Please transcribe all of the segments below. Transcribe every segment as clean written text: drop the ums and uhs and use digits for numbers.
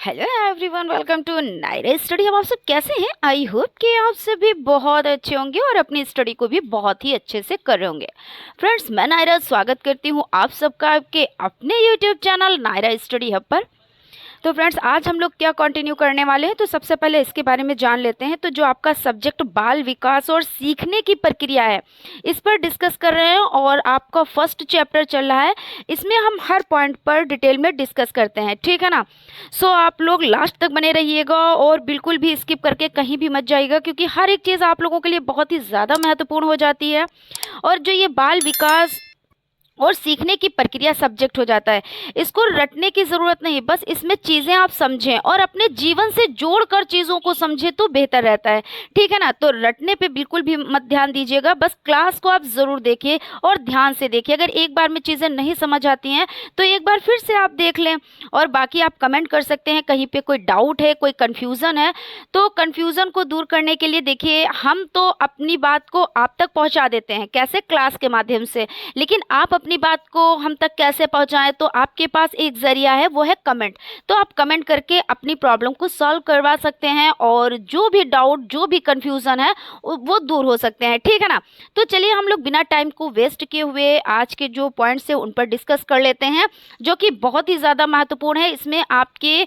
Hello everyone, welcome to Naira study. अब आप सब कैसे हैं? आई होप कि आप सभी बहुत अच्छे होंगे और अपनी स्टडी को भी बहुत ही अच्छे से कर रहे होंगे। फ्रेंड्स, मैं नायरा स्वागत करती हूं आप सबका आपके अपने YouTube channel Naira study hub पर। तो फ्रेंड्स, आज हम लोग क्या कंटिन्यू करने वाले हैं, तो सबसे पहले इसके बारे में जान लेते हैं। तो जो आपका सब्जेक्ट बाल विकास और सीखने की प्रक्रिया है, इस पर डिस्कस कर रहे हैं और आपका फर्स्ट चैप्टर चल रहा है। इसमें हम हर पॉइंट पर डिटेल में डिस्कस करते हैं, ठीक है ना। सो आप लोग लास्ट तक बने रहिएगा और बिल्कुल भी स्किप करके कहीं भी मत जाइएगा, क्योंकि हर एक चीज़ आप लोगों के लिए बहुत ही ज़्यादा महत्वपूर्ण हो जाती है। और जो ये बाल विकास और सीखने की प्रक्रिया सब्जेक्ट हो जाता है, इसको रटने की ज़रूरत नहीं, बस इसमें चीज़ें आप समझें और अपने जीवन से जोड़कर चीज़ों को समझें तो बेहतर रहता है, ठीक है ना। तो रटने पे बिल्कुल भी मत ध्यान दीजिएगा, बस क्लास को आप ज़रूर देखिए और ध्यान से देखिए। अगर एक बार में चीज़ें नहीं समझ आती हैं तो एक बार फिर से आप देख लें। और बाकी आप कमेंट कर सकते हैं, कहीं पे कोई डाउट है, कोई कन्फ्यूज़न है, तो कन्फ्यूज़न को दूर करने के लिए देखिए, हम तो अपनी बात को आप तक पहुँचा देते हैं, कैसे? क्लास के माध्यम से। लेकिन आप अपनी बात को हम तक कैसे पहुंचाएं? तो आपके पास एक जरिया है, वो है कमेंट। तो आप कमेंट करके अपनी प्रॉब्लम को सॉल्व करवा सकते हैं और जो भी डाउट, जो भी कंफ्यूजन है, वो दूर हो सकते हैं, ठीक है ना। तो चलिए हम लोग बिना टाइम को वेस्ट किए हुए आज के जो पॉइंट्स है उन पर डिस्कस कर लेते हैं, जो कि बहुत ही ज़्यादा महत्वपूर्ण है। इसमें आपके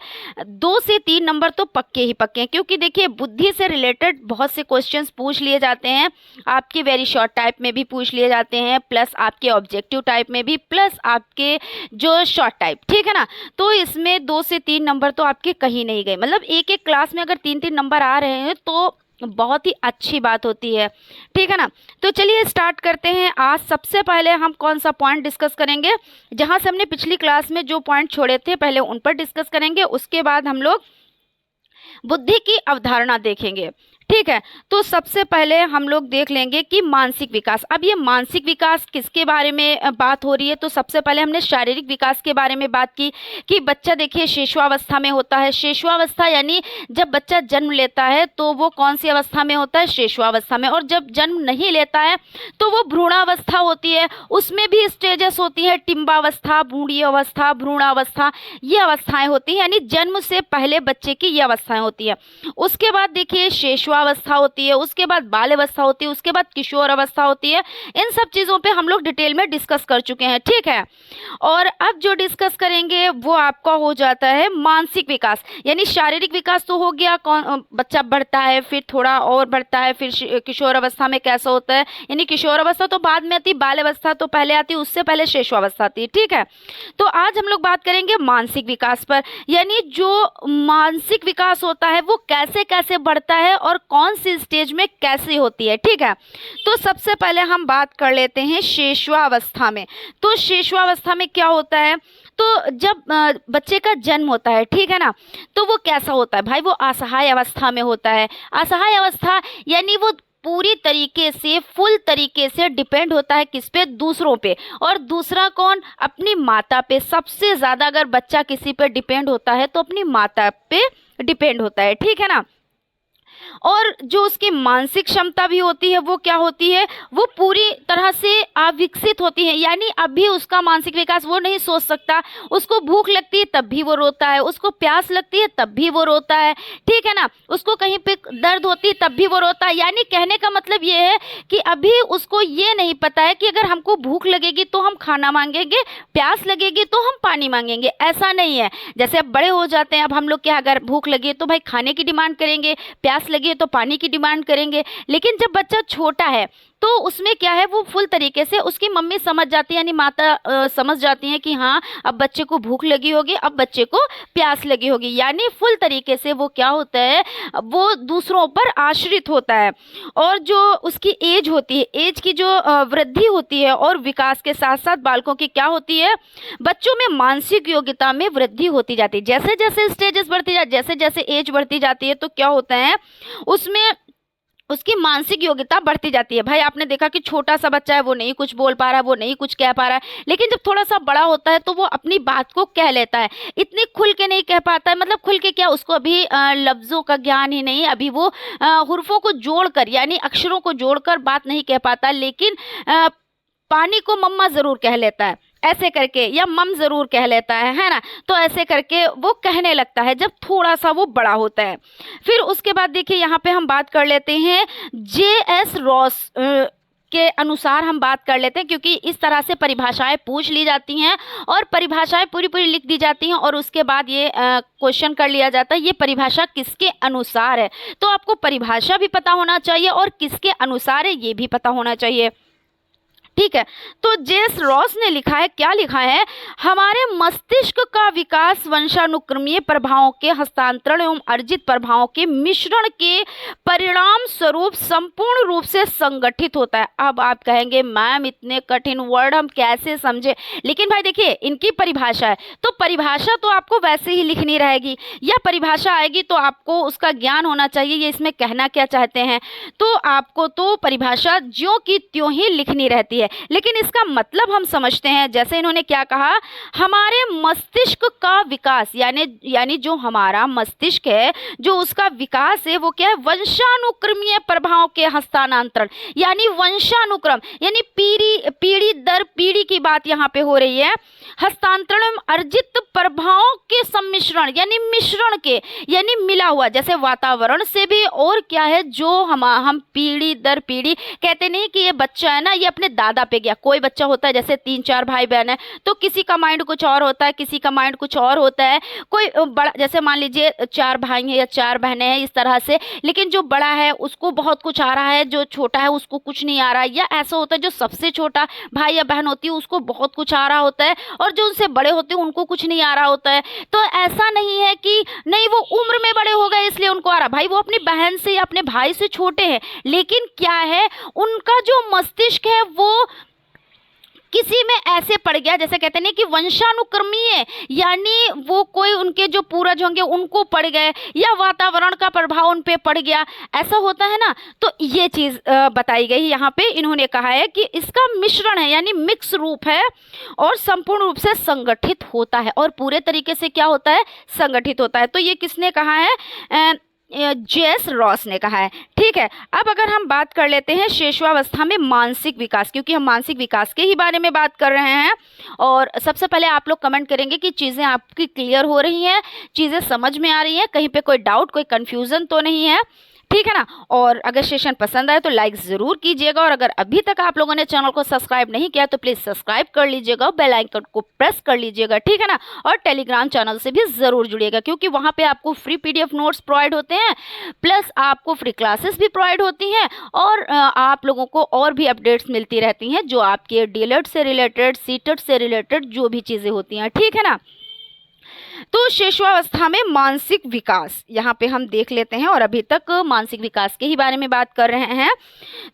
2 से 3 नंबर तो पक्के ही पक्के हैं, क्योंकि देखिए बुद्धि से रिलेटेड बहुत से क्वेश्चंस पूछ लिए जाते हैं, आपके वेरी शॉर्ट टाइप में भी पूछ लिए जाते हैं, प्लस आपके ऑब्जेक्टिव टाइप में भी, प्लस आपके जो शॉर्ट टाइप, ठीक है ना। तो इसमें 2 से 3 नंबर तो आपके कहीं नहीं गए, मतलब एक एक क्लास में अगर 3-3 नंबर आ रहे हैं तो बहुत ही अच्छी बात होती है, ठीक है ना। तो चलिए स्टार्ट करते हैं। आज सबसे पहले हम कौन सा पॉइंट डिस्कस करेंगे? जहां से हमने पिछली क्लास में जो पॉइंट छोड़े थे पहले उन पर डिस्कस करेंगे, उसके बाद हम लोग बुद्धि की अवधारणा देखेंगे, ठीक है। तो सबसे पहले हम लोग देख लेंगे कि मानसिक विकास। अब ये मानसिक विकास किसके बारे में बात हो रही है? तो सबसे पहले हमने शारीरिक विकास के बारे में बात की कि बच्चा देखिए शिशुअवस्था में होता है। शिशुअवस्था यानी जब बच्चा जन्म लेता है तो वो कौन सी अवस्था में होता है? शिशुअवस्था में। और जब जन्म नहीं लेता है तो वो भ्रूणावस्था होती है। उसमें भी स्टेजेस होती है, टिम्बावस्था, भ्रूणीय अवस्था, भ्रूणावस्था, ये अवस्थाएं होती हैं, यानी जन्म से पहले बच्चे की ये अवस्थाएं होती है। उसके बाद देखिए शिशुअवस्था होती है, उसके बाद बाल अवस्था होती है, उसके बाद किशोर अवस्था होती है। इन सब चीज़ों पे हम लोग डिटेल में डिस्कस कर चुके हैं, ठीक है। और अब जो डिस्कस करेंगे वो आपका हो जाता है मानसिक विकास। यानी शारीरिक विकास तो हो गया, कौन बच्चा बढ़ता है, फिर थोड़ा और बढ़ता है, फिर किशोर अवस्था में कैसा होता है, यानी किशोर अवस्था तो बाद में आती, बाल अवस्था तो पहले आती, उससे पहले शिशुअवस्था आती है, ठीक है। तो आज हम लोग बात करेंगे मानसिक विकास पर, यानी जो मानसिक विकास होता है वो कैसे कैसे बढ़ता है और कौन सी स्टेज में कैसे होती है, ठीक है। तो सबसे पहले हम बात कर लेते हैं शिशुअवस्था में। तो शिशुअवस्था में क्या होता है? तो जब बच्चे का जन्म होता है, ठीक है ना, तो वो कैसा होता है भाई? वो असहाय अवस्था में होता है। असहाय अवस्था यानी वो पूरी तरीके से, फुल तरीके से डिपेंड होता है किस पे? दूसरों पे। और दूसरा कौन? अपनी माता पे। सबसे ज़्यादा अगर बच्चा किसी पे डिपेंड होता है तो अपनी माता पे डिपेंड होता है, ठीक है ना। और जो उसकी मानसिक क्षमता भी होती है वो क्या होती है? वो पूरी तरह से अविकसित होती है, यानी अभी उसका मानसिक विकास, वो नहीं सोच सकता। उसको भूख लगती है तब भी वो रोता है, उसको प्यास लगती है तब भी वो रोता है, ठीक है ना। उसको कहीं पे दर्द होती है तब भी वो रोता है। यानी कहने का मतलब ये है कि अभी उसको ये नहीं पता है कि अगर हमको भूख लगेगी तो हम खाना मांगेंगे, प्यास लगेगी तो हम पानी मांगेंगे, ऐसा नहीं है। जैसे अब बड़े हो जाते हैं, अब हम लोग क्या, अगर भूख लगी तो भाई खाने की डिमांड करेंगे, प्यास लगी है तो पानी की डिमांड करेंगे। लेकिन जब बच्चा छोटा है तो उसमें क्या है, वो फुल तरीके से उसकी मम्मी समझ जाती है, यानी माता समझ जाती है कि हाँ अब बच्चे को भूख लगी होगी, अब बच्चे को प्यास लगी होगी। यानी फुल तरीके से वो क्या होता है, वो दूसरों पर आश्रित होता है। और जो उसकी एज होती है, एज की जो वृद्धि होती है और विकास के साथ साथ बालकों की क्या होती है, बच्चों में मानसिक योग्यता में वृद्धि होती जाती है। जैसे जैसे स्टेजेस बढ़ती जाती, जैसे जैसे एज बढ़ती जाती है तो क्या होता है, उसमें उसकी मानसिक योग्यता बढ़ती जाती है। भाई आपने देखा कि छोटा सा बच्चा है, वो नहीं कुछ बोल पा रहा है, वो नहीं कुछ कह पा रहा है, लेकिन जब थोड़ा सा बड़ा होता है तो वो अपनी बात को कह लेता है। इतनी खुल के नहीं कह पाता है, मतलब खुल के क्या, उसको अभी लफ्ज़ों का ज्ञान ही नहीं, अभी वो हुर्फों को जोड़कर यानी अक्षरों को जोड़कर बात नहीं कह पाता, लेकिन पानी को मम्मा ज़रूर कह लेता है, ऐसे करके, या मम जरूर कह लेता है ना। तो ऐसे करके वो कहने लगता है जब थोड़ा सा वो बड़ा होता है। फिर उसके बाद देखिए यहाँ पे हम बात कर लेते हैं J.S. रॉस के अनुसार हम बात कर लेते हैं, क्योंकि इस तरह से परिभाषाएं पूछ ली जाती हैं और परिभाषाएं पूरी पूरी लिख दी जाती हैं और उसके बाद ये क्वेश्चन कर लिया जाता है ये परिभाषा किसके अनुसार है। तो आपको परिभाषा भी पता होना चाहिए और किसके अनुसार है ये भी पता होना चाहिए। ठीक है, तो J.S. रॉस ने लिखा है, क्या लिखा है, हमारे मस्तिष्क का विकास वंशानुक्रमीय प्रभावों के हस्तांतरण एवं अर्जित प्रभावों के मिश्रण के परिणाम स्वरूप संपूर्ण रूप से संगठित होता है। अब आप कहेंगे मैम इतने कठिन वर्ड हम कैसे समझे, लेकिन भाई देखिए इनकी परिभाषा है तो परिभाषा तो आपको वैसे ही लिखनी रहेगी, या परिभाषा आएगी तो आपको उसका ज्ञान होना चाहिए ये इसमें कहना क्या चाहते हैं। तो आपको तो परिभाषा ज्यों की त्यों ही लिखनी रहती है, लेकिन इसका मतलब हम समझते हैं। जैसे इन्होंने क्या कहा, हमारे मस्तिष्क का विकास, यानी जो हमारा मस्तिष्क है जो उसका विकास है वो क्या है, वंशानुक्रमीय प्रभाव के हस्तांतरण, यानी वंशानुक्रम, यानी पीढ़ी दर पीढ़ी की बात यहाँ पे हो रही है। हस्तांतरण अर्जित प्रभावों के सम्मिश्रण, यानी मिश्रण के, यानी मिला हुआ, जैसे वातावरण से भी, और क्या है जो हम पीढ़ी दर पीढ़ी कहते नहीं कि ये बच्चा है ना ये अपने दादा पे गया। कोई बच्चा होता है जैसे 3-4 भाई बहन है तो किसी का माइंड कुछ और होता है, किसी का माइंड कुछ और होता है। कोई बड़ा, जैसे मान लीजिए 4 भाई हैं या 4 बहनें हैं इस तरह से, लेकिन जो बड़ा है उसको बहुत कुछ आ रहा है, जो छोटा है उसको कुछ नहीं आ रहा है। या ऐसा होता है जो सबसे छोटा भाई या बहन होती है उसको बहुत कुछ आ रहा होता है और जो उनसे बड़े होते हैं उनको कुछ नहीं आ रहा होता है। तो ऐसा नहीं है कि नहीं वो उम्र में बड़े हो गए इसलिए उनको आ रहा, भाई वो अपनी बहन से या अपने भाई से छोटे हैं, लेकिन क्या है उनका जो मस्तिष्क है वो किसी में ऐसे पड़ गया, जैसे कहते नहीं कि वंशानुक्रमीय, यानी वो कोई उनके जो पूर्वज होंगे उनको पड़ गए या वातावरण का प्रभाव उन पे पड़ गया, ऐसा होता है ना। तो ये चीज़ बताई गई यहाँ पे। इन्होंने कहा है कि इसका मिश्रण है, यानी मिक्स रूप है और संपूर्ण रूप से संगठित होता है, और पूरे तरीके से क्या होता है, संगठित होता है। तो ये किसने कहा है, J.S. रॉस ने कहा है। ठीक है, अब अगर हम बात कर लेते हैं शेषवावस्था में मानसिक विकास, क्योंकि हम मानसिक विकास के ही बारे में बात कर रहे हैं। और सबसे पहले आप लोग कमेंट करेंगे कि चीज़ें आपकी क्लियर हो रही हैं, चीज़ें समझ में आ रही हैं, कहीं पे कोई डाउट कोई कन्फ्यूज़न तो नहीं है, ठीक है ना। और अगर सेशन पसंद आए तो लाइक ज़रूर कीजिएगा, और अगर अभी तक आप लोगों ने चैनल को सब्सक्राइब नहीं किया तो प्लीज़ सब्सक्राइब कर लीजिएगा, बेल आइकन को प्रेस कर लीजिएगा, ठीक है ना। और टेलीग्राम चैनल से भी ज़रूर जुड़िएगा, क्योंकि वहाँ पे आपको फ्री PDF नोट्स प्रोवाइड होते हैं, प्लस आपको फ्री क्लासेस भी प्रोवाइड होती हैं, और आप लोगों को और भी अपडेट्स मिलती रहती हैं जो आपके DLED से रिलेटेड, CTET से रिलेटेड जो भी चीज़ें होती हैं, ठीक है ना। तो शेषवावस्था में मानसिक विकास यहाँ पे हम देख लेते हैं, और अभी तक मानसिक विकास के ही बारे में बात कर रहे हैं।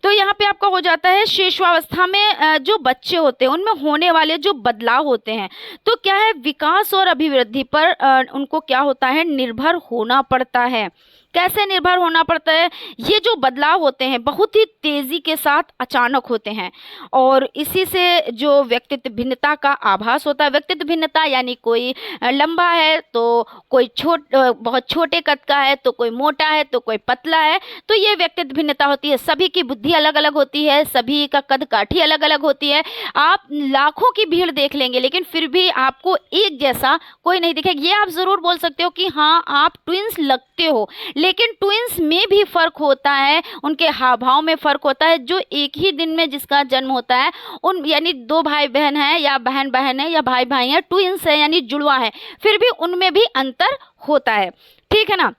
तो यहाँ पे आपका हो जाता है शेषवावस्था में जो बच्चे होते हैं उनमें होने वाले जो बदलाव होते हैं, तो क्या है, विकास और अभिवृद्धि पर उनको क्या होता है, निर्भर होना पड़ता है। कैसे निर्भर होना पड़ता है, ये जो बदलाव होते हैं बहुत ही तेज़ी के साथ अचानक होते हैं, और इसी से जो व्यक्तित्व भिन्नता का आभास होता है। व्यक्तित्व भिन्नता यानी कोई लंबा है तो कोई बहुत छोटे कद का है, तो कोई मोटा है तो कोई पतला है, तो ये व्यक्तित्व भिन्नता होती है। सभी की बुद्धि अलग अलग होती है, सभी का कद काठी अलग अलग होती है। आप लाखों की भीड़ देख लेंगे लेकिन फिर भी आपको एक जैसा कोई नहीं दिखेगा। ये आप ज़रूर बोल सकते हो कि हाँ आप ट्विंस लगते हो, लेकिन ट्विंस में भी फ़र्क होता है, उनके हाव भाव में फ़र्क होता है। जो एक ही दिन में जिसका जन्म होता है उन, यानी 2 भाई बहन है या बहन बहन है या भाई भाई है, ट्विंस है यानी जुड़वा है, फिर भी उनमें भी अंतर होता है, ठीक है ना।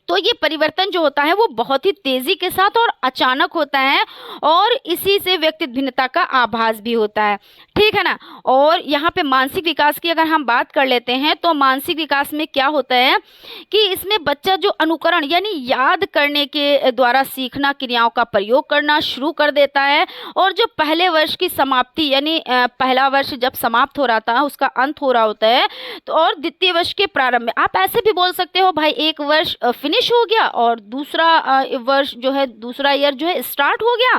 तो ये परिवर्तन जो होता है वो बहुत ही तेज़ी के साथ और अचानक होता है, और इसी से व्यक्तित्व भिन्नता का आभास भी होता है, ठीक है ना। और यहाँ पे मानसिक विकास की अगर हम बात कर लेते हैं तो मानसिक विकास में क्या होता है कि इसमें बच्चा जो अनुकरण यानी याद करने के द्वारा सीखना क्रियाओं का प्रयोग करना शुरू कर देता है, और जो पहले वर्ष की समाप्ति यानी पहला वर्ष जब समाप्त हो रहा था उसका अंत हो रहा होता है, तो और द्वितीय वर्ष के प्रारंभ में, आप ऐसे भी बोल सकते हो भाई एक वर्ष फिनिश हो गया और दूसरा वर्ष जो है, दूसरा ईयर जो है स्टार्ट हो गया।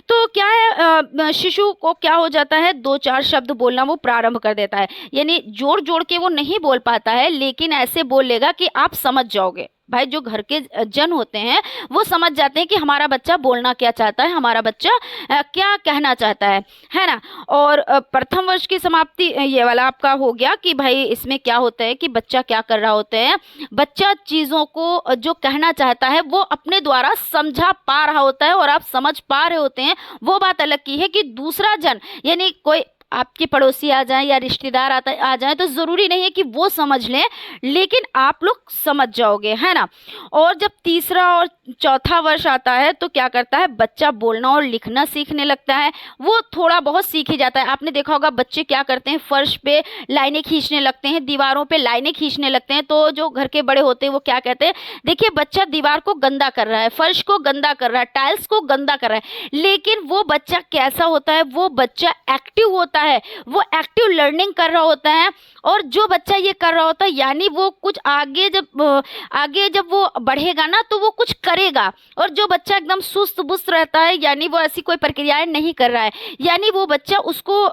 तो क्या है, शिशु को क्या हो जाता है, 2-4 शब्द बोलना वो प्रारंभ कर देता है, यानी जोड़ जोड़ के वो नहीं बोल पाता है लेकिन ऐसे बोल लेगा कि आप समझ जाओगे, भाई जो घर के जन होते हैं वो समझ जाते हैं कि हमारा बच्चा बोलना क्या चाहता है, हमारा बच्चा क्या कहना चाहता है ना। और प्रथम वर्ष की समाप्ति ये वाला आपका हो गया कि भाई इसमें क्या होता है कि बच्चा क्या कर रहा होता है, बच्चा चीज़ों को जो कहना चाहता है वो अपने द्वारा समझा पा रहा होता है और आप समझ पा रहे होते हैं। वो बात अलग की है कि दूसरा जन यानी कोई आपके पड़ोसी आ जाएं या रिश्तेदार आ जाएं तो ज़रूरी नहीं है कि वो समझ लें, लेकिन आप लोग समझ जाओगे, है ना। और जब तीसरा और चौथा वर्ष आता है तो क्या करता है, बच्चा बोलना और लिखना सीखने लगता है। वो थोड़ा बहुत सीख ही जाता है। आपने देखा होगा बच्चे क्या करते हैं, फर्श पे लाइनें खींचने लगते हैं, दीवारों पे लाइनें खींचने लगते हैं। तो जो घर के बड़े होते हैं वो क्या कहते हैं, देखिए बच्चा दीवार को गंदा कर रहा है, फर्श को गंदा कर रहा है, टाइल्स को गंदा कर रहा है। लेकिन वो बच्चा कैसा होता है, वो बच्चा एक्टिव होता है, वो एक्टिव लर्निंग कर रहा होता है। और जो बच्चा ये कर रहा होता है यानी वो कुछ आगे जब वो बढ़ेगा ना तो वो कुछ करेगा। और जो बच्चा एकदम सुस्त बुस्त रहता है यानी वो ऐसी कोई प्रक्रियाएं नहीं कर रहा है, यानी वो बच्चा उसको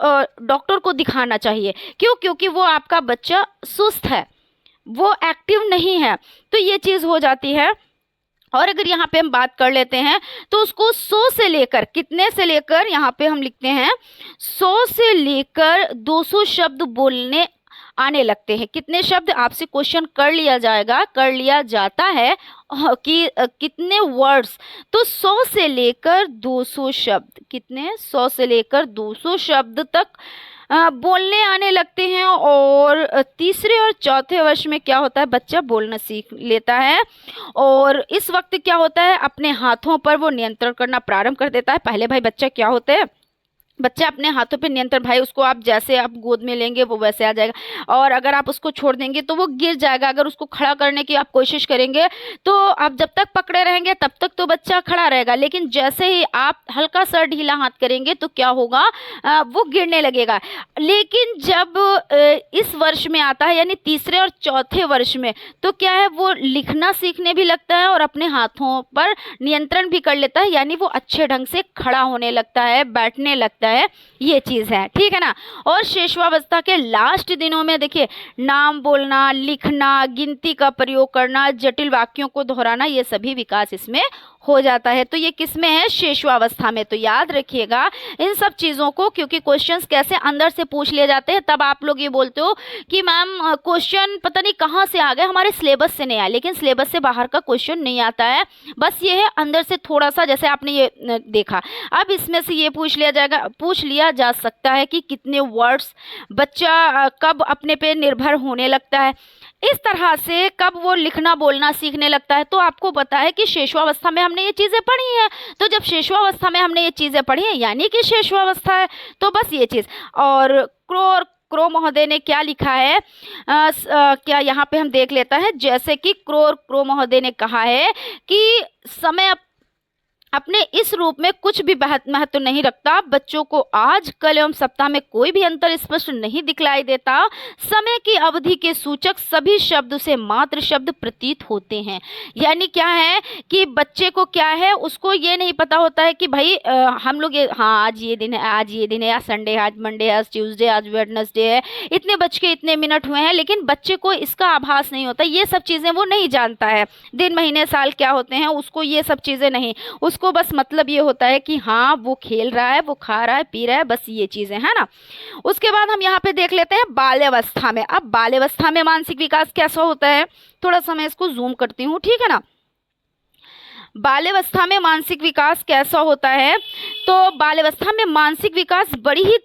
डॉक्टर को दिखाना चाहिए। क्यों? क्योंकि वो आपका बच्चा सुस्त है, वो एक्टिव नहीं है। तो ये चीज़ हो जाती है। और अगर यहाँ पे हम बात कर लेते हैं तो उसको 100 से लेकर कितने से लेकर, यहाँ पे हम लिखते हैं 100 से लेकर 200 शब्द बोलने आने लगते हैं। कितने शब्द आपसे क्वेश्चन कर लिया जाता है कि कितने वर्ड्स, तो 100 से लेकर 200 शब्द, कितने 100 से लेकर 200 शब्द तक बोलने आने लगते हैं। और तीसरे और चौथे वर्ष में क्या होता है, बच्चा बोलना सीख लेता है। और इस वक्त क्या होता है, अपने हाथों पर वो नियंत्रण करना प्रारंभ कर देता है। पहले भाई बच्चा क्या होता है, बच्चा अपने हाथों पे नियंत्रण, भाई उसको आप जैसे आप गोद में लेंगे वो वैसे आ जाएगा। और अगर आप उसको छोड़ देंगे तो वो गिर जाएगा। अगर उसको खड़ा करने की आप कोशिश करेंगे तो आप जब तक पकड़े रहेंगे तब तक तो बच्चा खड़ा रहेगा, लेकिन जैसे ही आप हल्का सा ढीला हाथ करेंगे तो क्या होगा, वो गिरने लगेगा। लेकिन जब इस वर्ष में आता है यानी तीसरे और चौथे वर्ष में, तो क्या है, वो लिखना सीखने भी लगता है और अपने हाथों पर नियंत्रण भी कर लेता है, यानी वो अच्छे ढंग से खड़ा होने लगता है, बैठने लगता है। ये चीज है, ठीक है ना। और शिशुआवस्था के लास्ट दिनों में देखिए नाम बोलना, लिखना, गिनती का प्रयोग करना, जटिल वाक्यों को दोहराना, ये सभी विकास इसमें हो जाता है। तो ये किस में है, शिशुआवस्था में। तो याद रखिएगा इन सब चीज़ों को, क्योंकि क्वेश्चंस कैसे अंदर से पूछ लिए जाते हैं। तब आप लोग ये बोलते हो कि मैम क्वेश्चन पता नहीं कहाँ से आ गए, हमारे सिलेबस से नहीं आया। लेकिन सिलेबस से बाहर का क्वेश्चन नहीं आता है, बस ये है अंदर से थोड़ा सा, जैसे आपने ये देखा। अब इसमें से ये पूछ लिया जा सकता है कि कितने वर्ड्स बच्चा कब अपने पे निर्भर होने लगता है, इस तरह से कब वो लिखना बोलना सीखने लगता है। तो आपको पता है कि शिशुआवस्था में हमने ये चीज़ें पढ़ी हैं। तो जब शिशुआवस्था में हमने ये चीज़ें पढ़ी हैं यानी कि शिशुआवस्था है, तो बस ये चीज़। और क्रो महोदय ने क्या लिखा है, क्या यहाँ पे हम देख लेता है। जैसे कि क्रो महोदय ने कहा है कि समय अपने इस रूप में कुछ भी महत्व नहीं रखता। बच्चों को आज कल एवं सप्ताह में कोई भी अंतर स्पष्ट नहीं दिखलाई देता। समय की अवधि के सूचक सभी शब्द से मात्र शब्द प्रतीत होते हैं। यानी क्या है कि बच्चे को क्या है, उसको ये नहीं पता होता है कि भाई हम लोग हाँ आज ये दिन है, आज ये दिन है, आज संडे है, आज मंडे है, आज ट्यूसडे, आज वेडनेसडे है, इतने बज के इतने मिनट हुए हैं। लेकिन बच्चे को इसका आभास नहीं होता, ये सब चीज़ें वो नहीं जानता है। दिन महीने साल क्या होते हैं उसको ये सब चीज़ें नहीं, उसको बस मतलब ये होता है कि हाँ वो खेल रहा है, वो खा रहा है, पी रहा है, बस ये चीजें है ना। उसके बाद हम यहाँ पे देख लेते हैं बाल्यावस्था में। अब बाल्यावस्था में मानसिक विकास कैसा होता है, थोड़ा सा मैं इसको जूम करती हूँ, ठीक है ना। बाल्यावस्था में मानसिक विकास कैसा होता है, तो बाल्यावस्था में मानसिक विकास बड़ी ही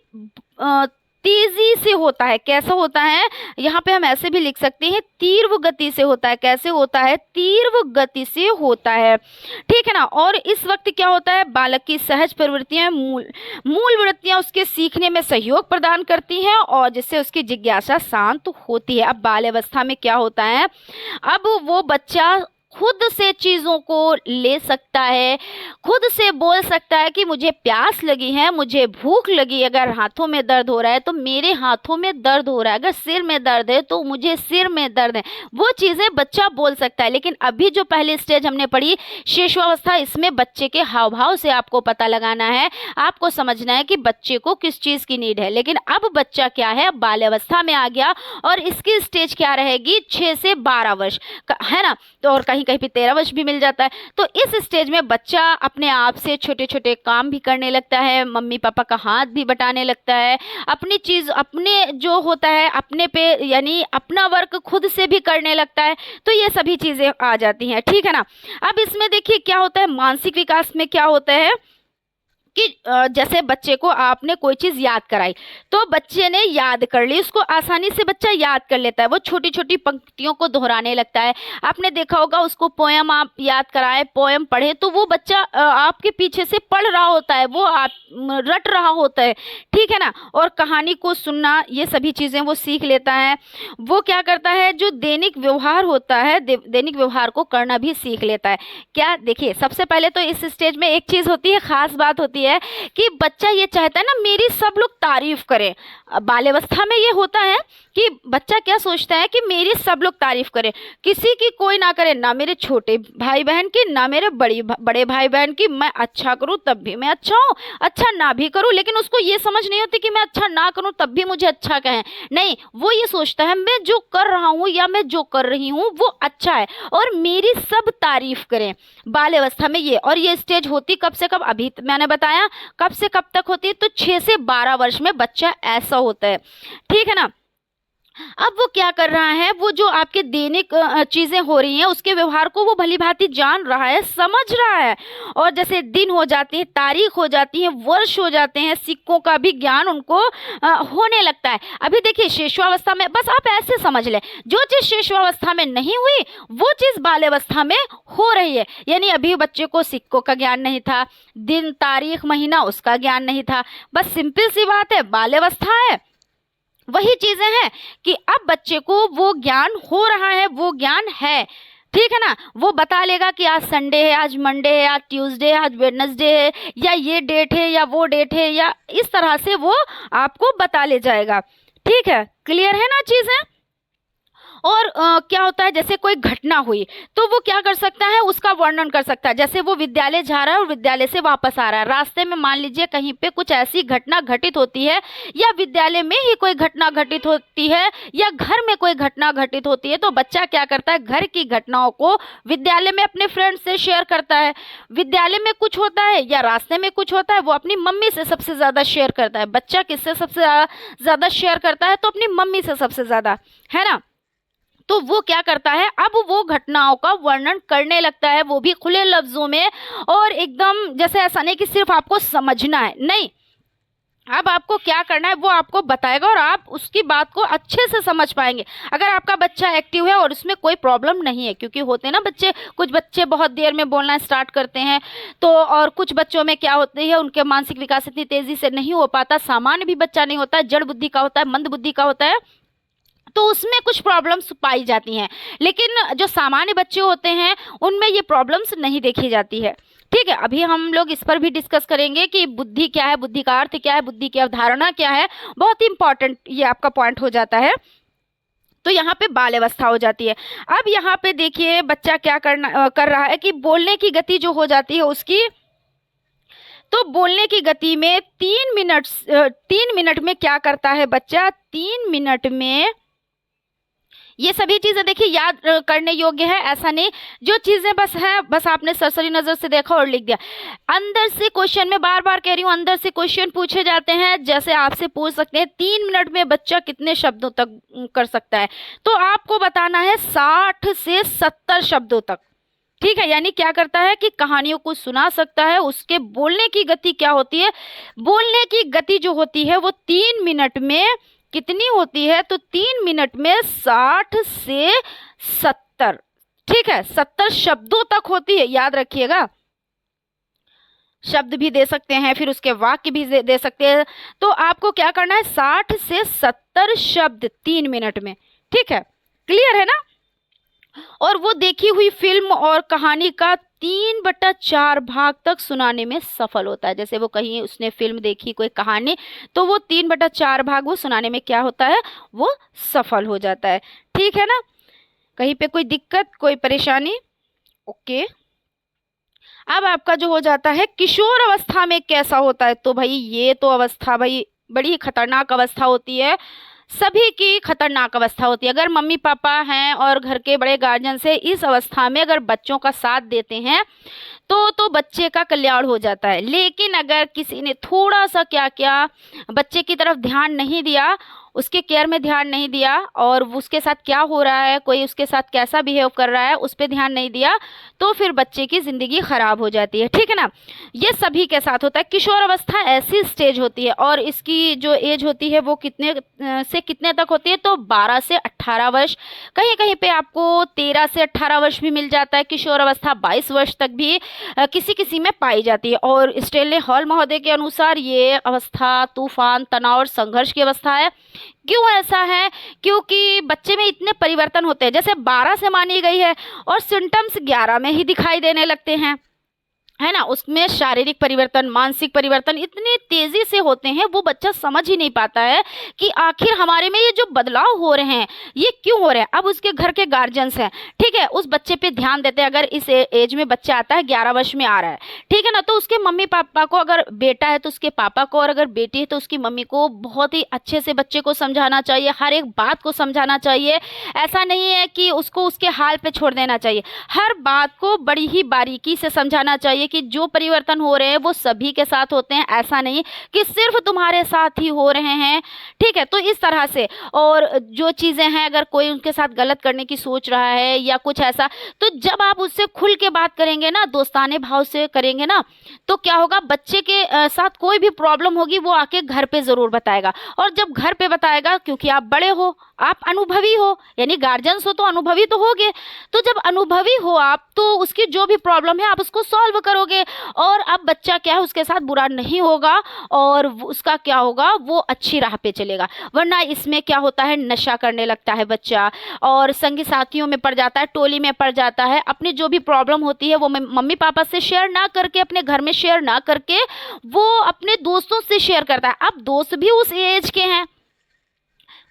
तेजी से होता है। कैसा होता है, यहाँ पे हम ऐसे भी लिख सकते हैं, तीव्र गति से होता है। कैसे होता है, तीव्र गति से होता है, ठीक है ना। और इस वक्त क्या होता है, बालक की सहज प्रवृत्तियां, मूल वृत्तियां उसके सीखने में सहयोग प्रदान करती हैं और जिससे उसकी जिज्ञासा शांत होती है। अब बाल्यावस्था में क्या होता है, अब वो बच्चा खुद से चीज़ों को ले सकता है, खुद से बोल सकता है कि मुझे प्यास लगी है, मुझे भूख लगी है। अगर हाथों में दर्द हो रहा है तो मेरे हाथों में दर्द हो रहा है, अगर सिर में दर्द है तो मुझे सिर में दर्द है, वो चीज़ें बच्चा बोल सकता है। लेकिन अभी जो पहली स्टेज हमने पढ़ी शिशुअवस्था, इसमें बच्चे के हाव भाव से आपको पता लगाना है, आपको समझना है कि बच्चे को किस चीज़ की नीड है। लेकिन अब बच्चा क्या है, बाल्यावस्था में आ गया और इसकी स्टेज क्या रहेगी, 6 से 12 वर्ष है ना। तो और कहीं कहीं पे 13 वर्ष भी मिल जाता है। तो इस स्टेज में बच्चा अपने आप से छोटे छोटे काम भी करने लगता है, मम्मी पापा का हाथ भी बटाने लगता है, अपनी चीज़ अपने जो होता है अपने पे यानी अपना वर्क खुद से भी करने लगता है। तो ये सभी चीज़ें आ जाती हैं, ठीक है ना। अब इसमें देखिए क्या होता है, मानसिक विकास में क्या होता है कि जैसे बच्चे को आपने कोई चीज़ याद कराई तो बच्चे ने याद कर ली, उसको आसानी से बच्चा याद कर लेता है, वो छोटी छोटी पंक्तियों को दोहराने लगता है। आपने देखा होगा उसको पोयम आप याद कराए, पोयम पढ़े तो वो बच्चा आपके पीछे से पढ़ रहा होता है, वो आप रट रहा होता है, ठीक है ना। और कहानी को सुनना, ये सभी चीज़ें वो सीख लेता है। वो क्या करता है, जो दैनिक व्यवहार होता है दैनिक व्यवहार को करना भी सीख लेता है। क्या देखिए, सबसे पहले तो इस स्टेज में एक चीज़ होती है, खास बात होती है कि बच्चा ये चाहता है ना मेरी सब लोग तारीफ करें। बाल्यावस्था में ये होता है कि बच्चा क्या सोचता है कि मेरी सब लोग तारीफ करें, किसी की कोई ना करे, ना मेरे छोटे भाई बहन की, ना मेरे बड़े भाई बहन की। मैं अच्छा करूं तब भी मैं अच्छा हूं, अच्छा ना भी करूं, लेकिन उसको ये समझ नहीं होती कि मैं अच्छा ना करूं तब भी मुझे अच्छा कहें। नहीं, वो ये सोचता है मैं जो कर रहा हूं या मैं जो कर रही हूं वो अच्छा है और मेरी सब तारीफ करें। बाल्यावस्था में ये, और ये स्टेज होती कब से कब, अभी मैंने बताया कब से कब तक होती है, तो 6 से 12 वर्ष में बच्चा ऐसा होता है, ठीक है ना। अब वो क्या कर रहा है, वो जो आपके दैनिक चीजें हो रही हैं उसके व्यवहार को वो भली भांति जान रहा है, समझ रहा है। और जैसे दिन हो जाते हैं, तारीख हो जाती है, वर्ष हो जाते हैं, सिक्कों का भी ज्ञान उनको होने लगता है। अभी देखिए शिशुअवस्था में, बस आप ऐसे समझ लें, जो चीज शिशुअवस्था में नहीं हुई वो चीज बाल्यावस्था में हो रही है। यानी अभी बच्चे को सिक्कों का ज्ञान नहीं था, दिन तारीख महीना उसका ज्ञान नहीं था, बस सिंपल सी बात है, बाल्यावस्था है। वही चीजें हैं कि अब बच्चे को वो ज्ञान हो रहा है, वो ज्ञान है, ठीक है ना। वो बता लेगा कि आज संडे है, आज मंडे है, आज ट्यूसडे है, आज वेडनेसडे है, या ये डेट है या वो डेट है, या इस तरह से वो आपको बता ले जाएगा, ठीक है। क्लियर है ना चीजें। और क्या होता है, जैसे कोई घटना हुई तो वो क्या कर सकता है, उसका वर्णन कर सकता है। जैसे वो विद्यालय जा रहा है और विद्यालय से वापस आ रहा है, रास्ते में मान लीजिए कहीं पे कुछ ऐसी घटना घटित होती है, या विद्यालय में ही कोई घटना घटित होती है, या घर में कोई घटना घटित होती है, तो बच्चा क्या करता है, घर की घटनाओं को विद्यालय में अपने फ्रेंड से शेयर करता है। विद्यालय में कुछ होता है या रास्ते में कुछ होता है, वो अपनी मम्मी से सबसे ज्यादा शेयर करता है। बच्चा किससे सबसे ज्यादा शेयर करता है, तो अपनी मम्मी से सबसे ज्यादा, है ना। तो वो क्या करता है, अब वो घटनाओं का वर्णन करने लगता है, वो भी खुले लफ्जों में, और एकदम जैसे ऐसा नहीं कि सिर्फ आपको समझना है, नहीं, अब आपको क्या करना है वो आपको बताएगा और आप उसकी बात को अच्छे से समझ पाएंगे। अगर आपका बच्चा एक्टिव है और उसमें कोई प्रॉब्लम नहीं है, क्योंकि होते हैं ना बच्चे, कुछ बच्चे बहुत देर में बोलना स्टार्ट करते हैं, तो और कुछ बच्चों में क्या होती है, उनके मानसिक विकास इतनी तेजी से नहीं हो पाता, सामान्य भी बच्चा नहीं होता, जड़ बुद्धि का होता है, मंद बुद्धि का होता है, तो उसमें कुछ प्रॉब्लम्स पाई जाती हैं। लेकिन जो सामान्य बच्चे होते हैं उनमें ये प्रॉब्लम्स नहीं देखी जाती है, ठीक है। अभी हम लोग इस पर भी डिस्कस करेंगे कि बुद्धि क्या है, बुद्धि का अर्थ क्या है, बुद्धि की अवधारणा क्या है, बहुत ही इंपॉर्टेंट ये आपका पॉइंट हो जाता है। तो यहाँ पे बाल्यावस्था हो जाती है। अब यहाँ पे देखिए बच्चा क्या कर रहा है कि बोलने की गति जो हो जाती है उसकी, तो बोलने की गति में 3 मिनट में क्या करता है बच्चा, 3 मिनट में ये सभी चीजें देखिए याद करने योग्य है, ऐसा नहीं जो चीजें बस है बस आपने सरसरी नजर से देखा और लिख दिया। अंदर से क्वेश्चन में बार बार कह रही हूँ, अंदर से क्वेश्चन पूछे जाते हैं, जैसे आपसे पूछ सकते हैं 3 मिनट में बच्चा कितने शब्दों तक कर सकता है, तो आपको बताना है 60 से 70 शब्दों तक, ठीक है। यानी क्या करता है कि कहानियों को सुना सकता है। उसके बोलने की गति क्या होती है, बोलने की गति जो होती है वो 3 मिनट में कितनी होती है, तो 3 मिनट में 60 से 70, ठीक है, 70 शब्दों तक होती है, याद रखिएगा। शब्द भी दे सकते हैं, फिर उसके वाक्य भी दे सकते हैं। तो आपको क्या करना है, 60 से 70 शब्द 3 मिनट में, ठीक है। क्लियर है ना। और वो देखी हुई फिल्म और कहानी का 3/4 भाग तक सुनाने में सफल होता है। जैसे वो कहीं उसने फिल्म देखी कोई कहानी, तो वो 3/4 भाग वो सुनाने में क्या होता है, वो सफल हो जाता है। ठीक है ना, कहीं पे कोई दिक्कत कोई परेशानी? ओके। अब आपका जो हो जाता है किशोर अवस्था में कैसा होता है, तो भाई ये तो अवस्था भाई बड़ी ही खतरनाक अवस्था होती है, सभी की खतरनाक अवस्था होती है। अगर मम्मी पापा हैं और घर के बड़े गार्जियन से इस अवस्था में अगर बच्चों का साथ देते हैं तो बच्चे का कल्याण हो जाता है। लेकिन अगर किसी ने थोड़ा सा क्या क्या बच्चे की तरफ ध्यान नहीं दिया, उसके केयर में ध्यान नहीं दिया, और उसके साथ क्या हो रहा है, कोई उसके साथ कैसा बिहेव कर रहा है, उस पर ध्यान नहीं दिया, तो फिर बच्चे की ज़िंदगी खराब हो जाती है। ठीक है ना, ये सभी के साथ होता है। किशोर अवस्था ऐसी स्टेज होती है और इसकी जो एज होती है वो कितने से कितने तक होती है, तो 12 से 18 वर्ष, कहीं कहीं पे आपको 13 से 18 वर्ष भी मिल जाता है। किशोर अवस्था 22 वर्ष तक भी किसी किसी में पाई जाती है। और स्टेनले हॉल महोदय के अनुसार ये अवस्था तूफान, तनाव और संघर्ष की अवस्था है। क्यों ऐसा है? क्योंकि बच्चे में इतने परिवर्तन होते हैं, जैसे 12 से मानी गई है और सिम्टम्स 11 में ही दिखाई देने लगते हैं, है ना। उसमें शारीरिक परिवर्तन, मानसिक परिवर्तन इतनी तेजी से होते हैं, वो बच्चा समझ ही नहीं पाता है कि आखिर हमारे में ये जो बदलाव हो रहे हैं ये क्यों हो रहे हैं। अब उसके घर के गार्जियंस हैं, ठीक है, उस बच्चे पे ध्यान देते हैं। अगर इस एज में बच्चा आता है, 11 वर्ष में आ रहा है, ठीक है ना, तो उसके मम्मी पापा को, अगर बेटा है तो उसके पापा को, और अगर बेटी है तो उसकी मम्मी को बहुत ही अच्छे से बच्चे को समझाना चाहिए, हर एक बात को समझाना चाहिए। ऐसा नहीं है कि उसको उसके हाल पे छोड़ देना चाहिए, हर बात को बड़ी ही बारीकी से समझाना चाहिए कि जो परिवर्तन हो रहे हैं वो सभी के साथ होते हैं, ऐसा नहीं कि सिर्फ तुम्हारे साथ ही हो रहे हैं। ठीक है, तो इस तरह से, और जो चीज़ें हैं, अगर कोई उनके साथ गलत करने की सोच रहा है या कुछ ऐसा, तो जब आप उससे खुल के बात करेंगे ना, दोस्ताने भाव से करेंगे ना, तो क्या होगा, बच्चे के साथ कोई भी प्रॉब्लम होगी वो आके घर पे ज़रूर बताएगा। और जब घर पे बताएगा, क्योंकि आप बड़े हो, आप अनुभवी हो, यानी गार्जियंस हो तो अनुभवी तो होगे, तो जब अनुभवी हो आप, तो उसकी जो भी प्रॉब्लम है आप उसको सॉल्व करोगे, और अब बच्चा क्या है, उसके साथ बुरा नहीं होगा और उसका क्या होगा, वो अच्छी राह पे चलेगा। वरना इसमें क्या होता है, नशा करने लगता है बच्चा, और संगी साथियों में पड़ जाता है, टोली में पड़ जाता है, अपनी जो भी प्रॉब्लम होती है वो मम्मी पापा से शेयर ना करके, अपने घर में शेयर ना करके, वो अपने दोस्तों से शेयर करता है। अब दोस्त भी उस एज के हैं,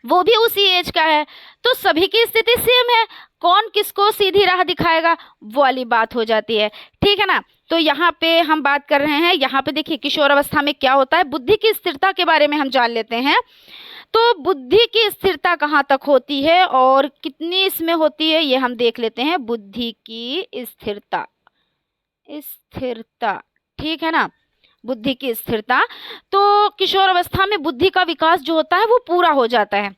वो भी उसी एज का है, तो सभी की स्थिति सेम है, कौन किसको सीधी राह दिखाएगा, वो वाली बात हो जाती है। ठीक है ना, तो यहाँ पे हम बात कर रहे हैं, यहाँ पे देखिए किशोर अवस्था में क्या होता है, बुद्धि की स्थिरता के बारे में हम जान लेते हैं। तो बुद्धि की स्थिरता कहाँ तक होती है और कितनी इसमें होती है, ये हम देख लेते हैं। बुद्धि की स्थिरता, स्थिरता, ठीक है ना, बुद्धि की स्थिरता। तो किशोर अवस्था में बुद्धि का विकास जो होता है वो पूरा हो जाता है,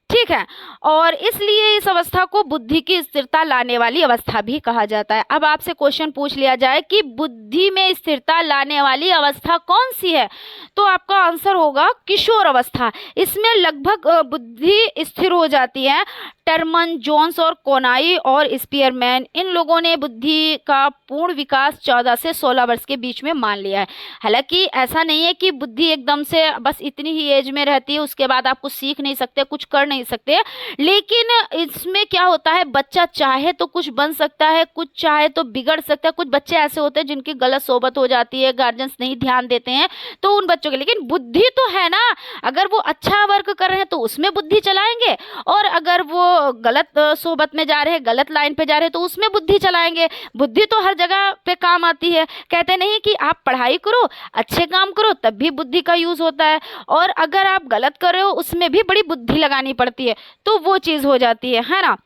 ठीक है, और इसलिए इस अवस्था को बुद्धि की स्थिरता लाने वाली अवस्था भी कहा जाता है। अब आपसे क्वेश्चन पूछ लिया जाए कि बुद्धि में स्थिरता लाने वाली अवस्था कौन सी है, तो आपका आंसर होगा किशोर अवस्था। इसमें लगभग बुद्धि स्थिर हो जाती है। टर्मन, जोन्स और कोनाई और स्पीयरमैन, इन लोगों ने बुद्धि का पूर्ण विकास 14 से 16 वर्ष के बीच में मान लिया है। हालांकि ऐसा नहीं है कि बुद्धि एकदम से बस इतनी ही एज में रहती है, उसके बाद आप कुछ सीख नहीं सकते, कुछ कर नहीं सकते, लेकिन इसमें क्या होता है, बच्चा चाहे तो कुछ बन सकता है, कुछ चाहे तो बिगड़ सकता है। कुछ बच्चे ऐसे होते हैं जिनकी गलत सोबत हो जाती है, गार्जियंस नहीं ध्यान देते हैं, तो उन बच्चों के, लेकिन बुद्धि तो है ना, अगर वो अच्छा वर्क कर रहे हैं तो उसमें बुद्धि चलाएंगे, और अगर वो गलत सोबत में जा रहे हैं, गलत लाइन पे जा रहे हैं, तो उसमें बुद्धि चलाएंगे। बुद्धि तो हर जगह पे काम आती है। कहते नहीं कि आप पढ़ाई करो, अच्छे काम करो, तब भी बुद्धि का यूज होता है, और अगर आप गलत कर रहे हो उसमें भी बड़ी बुद्धि लगानी पड़ती है, तो वो चीज हो जाती है ना।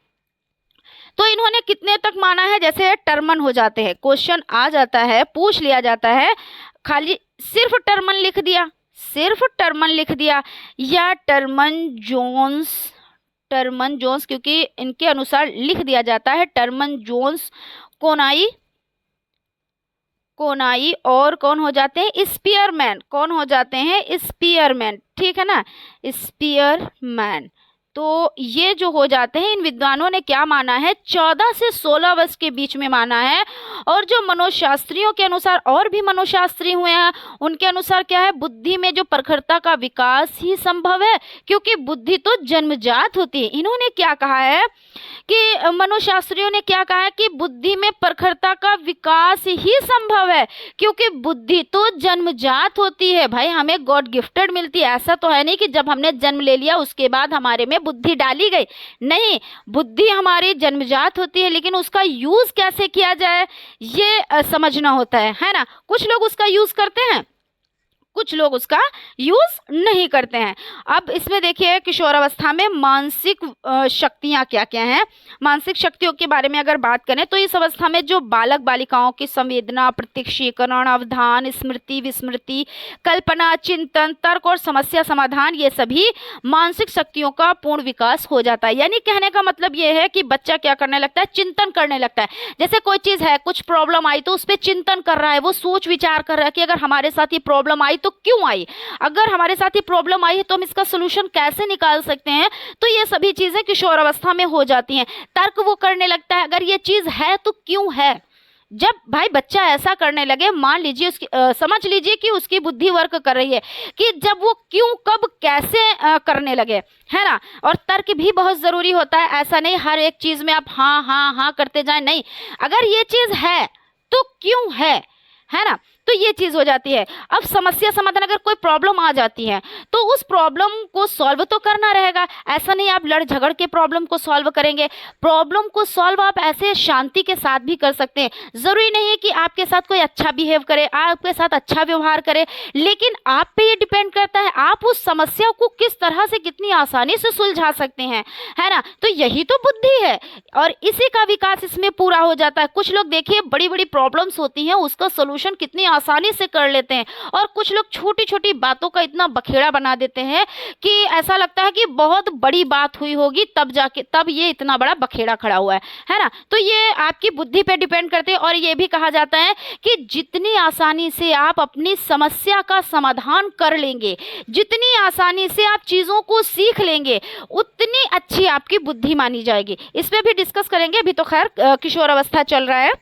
तो इन्होंने कितने तक माना है, जैसे टर्मन हो जाते हैं, क्वेश्चन आ जाता है, पूछ लिया जाता है, खाली सिर्फ टर्मन लिख दिया, सिर्फ टर्मन लिख दिया, या टर्मन जोन्स क्योंकि इनके अनुसार लिख दिया जाता है, टर्मन जोन्स, कोनाई और कौन हो जाते हैं, स्पीयरमैन, कौन हो जाते हैं, स्पीयरमैन, ठीक है ना, स्पीयरमैन। तो ये जो हो जाते हैं, इन विद्वानों ने क्या माना है, 14 से 16 वर्ष के बीच में माना है। और जो मनोशास्त्रियों के अनुसार, और भी मनोशास्त्री हुए हैं, उनके अनुसार क्या है, बुद्धि में जो प्रखरता का विकास ही संभव है, क्योंकि बुद्धि तो जन्मजात होती है। इन्होंने क्या कहा है कि मनोशास्त्रियों ने क्या कहा है कि बुद्धि में प्रखरता का विकास ही संभव है, क्योंकि बुद्धि तो जन्मजात होती है भाई, हमें गॉड गिफ्टेड मिलती है। ऐसा तो है नहीं कि जब हमने जन्म ले लिया उसके बाद हमारे में बुद्धि डाली गई, नहीं, बुद्धि हमारी जन्मजात होती है, लेकिन उसका यूज कैसे किया जाए ये समझना होता है ना। कुछ लोग उसका यूज करते हैं, कुछ लोग उसका यूज नहीं करते हैं। अब इसमें देखिए किशोरावस्था में मानसिक शक्तियां क्या क्या हैं। मानसिक शक्तियों के बारे में अगर बात करें तो इस अवस्था में जो बालक बालिकाओं की संवेदना, प्रत्यक्षीकरण, अवधान, स्मृति, विस्मृति, कल्पना, चिंतन, तर्क और समस्या समाधान, ये सभी मानसिक शक्तियों का पूर्ण विकास हो जाता है। यानी कहने का मतलब ये है कि बच्चा क्या करने लगता है, चिंतन करने लगता है। जैसे कोई चीज है, कुछ प्रॉब्लम आई तो उस पर चिंतन कर रहा है, वो सोच विचार कर रहा है कि अगर हमारे साथ ये प्रॉब्लम आई तो क्यों आई, अगर हमारे साथ ये प्रॉब्लम आई है तो हम इसका सोल्यूशन कैसे निकाल सकते हैं। तो ये सभी चीजें किशोर अवस्था में हो जाती हैं। तर्क वो करने लगता है, अगर ये चीज है तो क्यों है। जब भाई बच्चा ऐसा करने लगे, मान लीजिए उसकी समझ लीजिए कि उसकी बुद्धि वर्क कर रही है, कि जब वो क्यों कब कैसे करने लगे, है ना। और तर्क भी बहुत जरूरी होता है, ऐसा नहीं हर एक चीज में आप हाँ हाँ हाँ करते जाएं, नहीं, अगर ये चीज है तो क्यों है ना, तो ये चीज हो जाती है। अब समस्या समाधान, अगर कोई प्रॉब्लम आ जाती है तो उस प्रॉब्लम को सॉल्व तो करना रहेगा, ऐसा नहीं आप लड़ झगड़ के प्रॉब्लम को सॉल्व करेंगे। प्रॉब्लम को सॉल्व आप ऐसे शांति के साथ भी कर सकते हैं। जरूरी नहीं है कि आपके साथ कोई अच्छा बिहेव करे, आपके साथ अच्छा व्यवहार करे, लेकिन आप पे ये डिपेंड करता है आप उस समस्या को किस तरह से कितनी आसानी से सुलझा सकते हैं, है ना। तो यही तो बुद्धि है और इसी का विकास इसमें पूरा हो जाता है। कुछ लोग देखिए बड़ी बड़ी प्रॉब्लम्स होती हैं उसका सोल्यूशन कितनी आसानी से कर लेते हैं, और कुछ लोग छोटी छोटी बातों का इतना बखेड़ा बना देते हैं कि ऐसा लगता है कि बहुत बड़ी बात हुई होगी तब ये इतना बड़ा बखेड़ा खड़ा हुआ है ना। तो ये आपकी बुद्धि पे डिपेंड करते हैं। और ये भी कहा जाता है कि जितनी आसानी से आप अपनी समस्या का समाधान कर लेंगे, जितनी आसानी से आप चीजों को सीख लेंगे, उतनी अच्छी आपकी बुद्धि मानी जाएगी। इस पे भी डिस्कस करेंगे, अभी तो खैर किशोर अवस्था चल रहा है।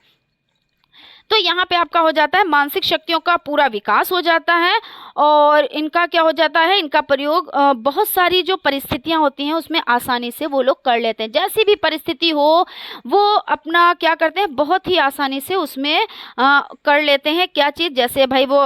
तो यहाँ पे आपका हो जाता है मानसिक शक्तियों का पूरा विकास हो जाता है, और इनका क्या हो जाता है, इनका प्रयोग बहुत सारी जो परिस्थितियाँ होती हैं उसमें आसानी से वो लोग कर लेते हैं। जैसी भी परिस्थिति हो वो अपना क्या करते हैं, बहुत ही आसानी से उसमें कर लेते हैं। क्या चीज़, जैसे भाई वो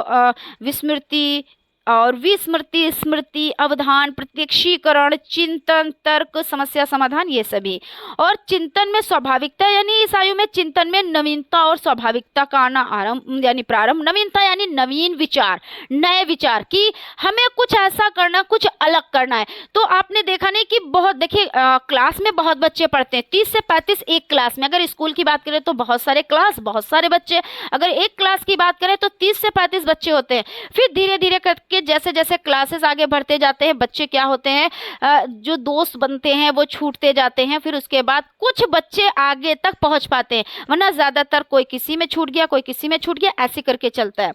विस्मृति और विस्मृति, स्मृति, अवधान, प्रत्यक्षीकरण, चिंतन, तर्क, समस्या समाधान, ये सभी। और चिंतन में स्वाभाविकता, यानी इस आयु में चिंतन में नवीनता और स्वाभाविकता का आना आरंभ यानी प्रारंभ। नवीनता यानी नवीन विचार, नए विचार कि हमें कुछ ऐसा करना, कुछ अलग करना है। तो आपने देखा नहीं कि बहुत, देखिए क्लास में बहुत बच्चे पढ़ते हैं, 30 से 35 एक क्लास में। अगर स्कूल की बात करें तो बहुत सारे क्लास, बहुत सारे बच्चे। अगर एक क्लास की बात करें तो 30 से 35 बच्चे होते हैं। फिर धीरे धीरे करके जैसे जैसे क्लासेस आगे बढ़ते जाते हैं, बच्चे क्या होते हैं, जो दोस्त बनते हैं वो छूटते जाते हैं। फिर उसके बाद कुछ बच्चे आगे तक पहुंच पाते हैं, वरना ज्यादातर कोई किसी में छूट गया, कोई किसी में छूट गया, ऐसे करके चलता है।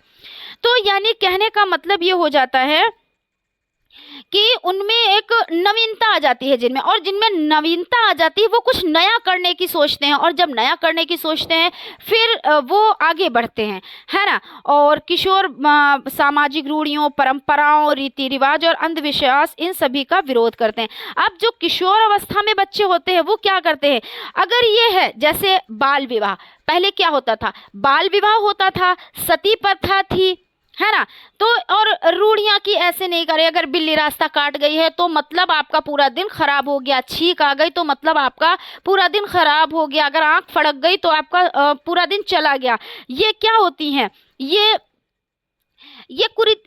तो यानी कहने का मतलब ये हो जाता है कि उनमें एक नवीनता आ जाती है जिनमें, और जिनमें नवीनता आ जाती है वो कुछ नया करने की सोचते हैं, और जब नया करने की सोचते हैं फिर वो आगे बढ़ते हैं, है ना। और किशोर सामाजिक रूढ़ियों, परंपराओं, रीति रिवाज और अंधविश्वास, इन सभी का विरोध करते हैं। अब जो किशोर अवस्था में बच्चे होते हैं वो क्या करते हैं, अगर ये है जैसे बाल विवाह, पहले क्या होता था, बाल विवाह होता था, सती प्रथा थी, है ना। तो और रूढ़ियां की ऐसे नहीं करे, अगर बिल्ली रास्ता काट गई है तो मतलब आपका पूरा दिन खराब हो गया, छींक आ गई तो मतलब आपका पूरा दिन खराब हो गया, अगर आंख फड़क गई तो आपका पूरा दिन चला गया। ये क्या होती हैं, ये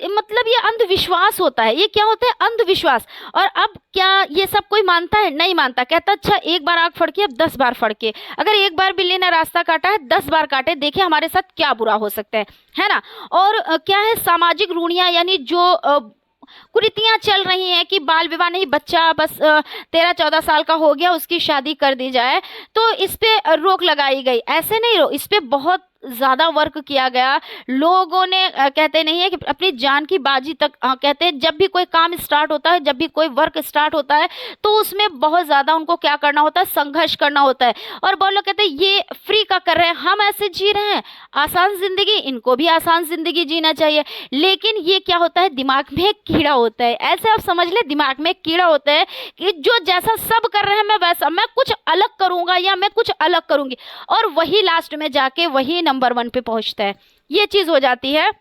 मतलब ये अंधविश्वास होता है। ये क्या होता है, अंधविश्वास। और अब क्या ये सब कोई मानता है, नहीं मानता, कहता अच्छा एक बार आंख फड़की अब 10 बार फड़के, अगर एक बार बिल्ली ने रास्ता काटा है 10 बार काटे, देखिए हमारे साथ क्या बुरा हो सकता है ना। और क्या है, सामाजिक रूढ़ियां, यानी जो कुरीतियां चल रही हैं कि बाल विवाह नहीं, बच्चा बस 13-14 साल का हो गया उसकी शादी कर दी जाए, तो इस पे रोक लगाई गई। ऐसे नहीं, इस पे बहुत ज़्यादा वर्क किया गया, लोगों ने कहते नहीं है कि अपनी जान की बाजी तक कहते हैं जब भी कोई काम स्टार्ट होता है, जब भी कोई वर्क स्टार्ट होता है तो उसमें बहुत ज़्यादा उनको क्या करना होता है, संघर्ष करना होता है। और बहुत लोग कहते हैं ये फ्री का कर रहे हैं, हम ऐसे जी रहे हैं आसान ज़िंदगी, इनको भी आसान ज़िंदगी जीना चाहिए। लेकिन ये क्या होता है, दिमाग में एक कीड़ा होता है, ऐसे आप समझ ले, दिमाग में एक कीड़ा होता है कि जो जैसा सब कर रहे हैं मैं वैसा, मैं कुछ अलग करूंगा या मैं कुछ अलग करूंगी, और वही लास्ट में जाके वही नंबर 1 पे पहुंचता है। ये चीज़ हो जाती है।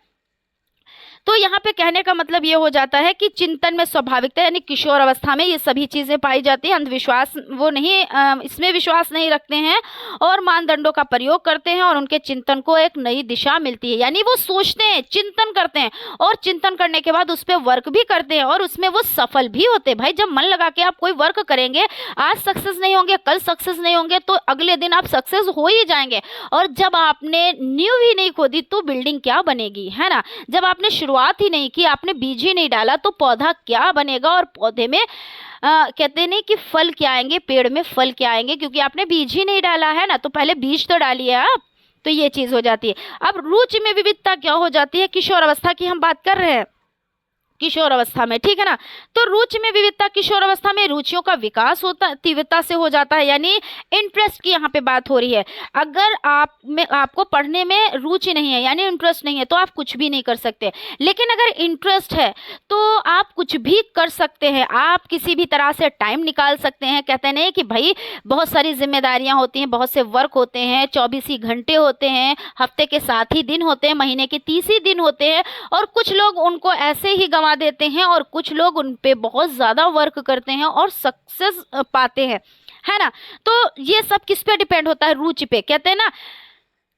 तो यहाँ पे कहने का मतलब ये हो जाता है कि चिंतन में स्वाभाविकता यानी किशोर अवस्था में ये सभी चीज़ें पाई जाती हैं। अंधविश्वास वो नहीं, इसमें विश्वास नहीं रखते हैं और मानदंडों का प्रयोग करते हैं और उनके चिंतन को एक नई दिशा मिलती है। यानी वो सोचते हैं, चिंतन करते हैं और चिंतन करने के बाद उस पर वर्क भी करते हैं और उसमें वो सफल भी होते हैं। भाई जब मन लगा के आप कोई वर्क करेंगे, आज सक्सेस नहीं होंगे, कल सक्सेस नहीं होंगे तो अगले दिन आप सक्सेस हो ही जाएंगे। और जब आपने नींव ही नहीं खोदी तो बिल्डिंग क्या बनेगी, है ना। जब आपने शुरुआत ही नहीं की, आपने बीज ही नहीं डाला तो पौधा क्या बनेगा, और पौधे में कहते नहीं कि फल क्या आएंगे, पेड़ में फल क्या आएंगे, क्योंकि आपने बीज ही नहीं डाला है ना। तो पहले बीज तो डालिए आप। तो ये चीज हो जाती है। अब रुचि में विविधता क्या हो जाती है, किशोर अवस्था की हम बात कर रहे हैं, किशोर अवस्था में, ठीक है ना। तो रुचि में विविधता, किशोर अवस्था में रुचियों का विकास होता तीव्रता से हो जाता है, यानी इंटरेस्ट की यहाँ पे बात हो रही है। अगर आपको पढ़ने में रुचि नहीं है यानी इंटरेस्ट नहीं है तो आप कुछ भी नहीं कर सकते। लेकिन अगर इंटरेस्ट है तो आप कुछ भी कर सकते हैं, आप किसी भी तरह से टाइम निकाल सकते हैं। कहते नहीं कि भाई बहुत सारी जिम्मेदारियां होती हैं, बहुत से वर्क होते हैं, 24 ही घंटे होते हैं, हफ्ते के 7 ही दिन होते हैं, महीने के 30 ही दिन होते हैं, और कुछ लोग उनको ऐसे ही गंवा देते हैं और कुछ लोग उन पे बहुत ज़्यादा वर्क करते हैं और सक्सेस पाते हैं, है ना। तो ये सब किस पे डिपेंड होता है, रुचि पे। कहते हैं ना,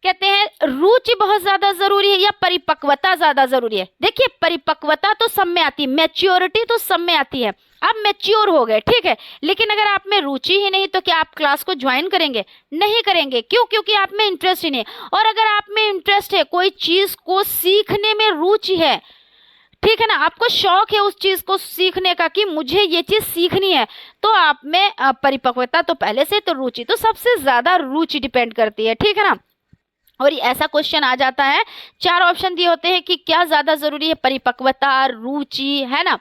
कहते हैं रुचि बहुत ज्यादा जरूरी है या परिपक्वता ज्यादा जरूरी है। देखिए परिपक्वता तो सब में आती है, मैच्योरिटी तो सब में आती है। आप मैच्योर हो गए, ठीक है, लेकिन अगर आप में रुचि ही नहीं तो क्या आप क्लास को ज्वाइन करेंगे? नहीं करेंगे। क्यों? क्योंकि आप में इंटरेस्ट ही नहीं। और अगर आप में इंटरेस्ट है, कोई चीज को सीखने में रुचि है, ठीक है ना, आपको शौक है उस चीज को सीखने का कि मुझे ये चीज सीखनी है, तो आप में परिपक्वता तो पहले से, तो रुचि तो सबसे ज्यादा रुचि डिपेंड करती है, ठीक है ना। और ऐसा क्वेश्चन आ जाता है, 4 ऑप्शन दिए होते हैं कि क्या ज्यादा जरूरी है, परिपक्वता, रुचि, है ना।